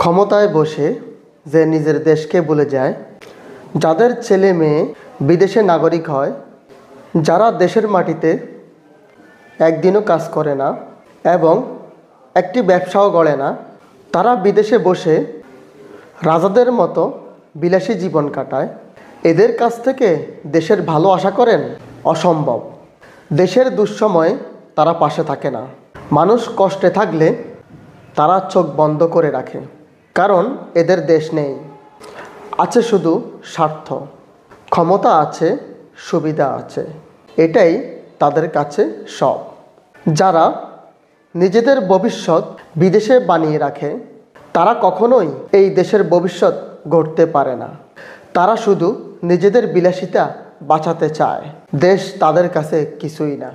ক্ষমতায় বসে যে নিজের দেশকে ভুলে যায়, যাদের ছেলে মেয়ে বিদেশে নাগরিক হয়, যারা দেশের মাটিতে একদিনও কাজ করে না এবং একটি ব্যবসাও গড়ে না, তারা বিদেশে বসে রাজাদের মতো বিলাসী জীবন কাটায়। এদের কাছ থেকে দেশের ভালো আশা করেন? অসম্ভব। দেশের দুঃসময়ে তারা পাশে থাকে না। মানুষ কষ্টে থাকলে তারা চোখ বন্ধ করে রাখে, কারণ এদের দেশ নেই। আছে শুধু স্বার্থ, ক্ষমতা আছে, সুবিধা আছে, এটাই তাদের কাছে সব। যারা নিজেদের ভবিষ্যৎ বিদেশে বানিয়ে রাখে, তারা কখনোই এই দেশের ভবিষ্যৎ গড়তে পারে না। তারা শুধু নিজেদের বিলাসিতা বাঁচাতে চায়। দেশ তাদের কাছে কিছুই না।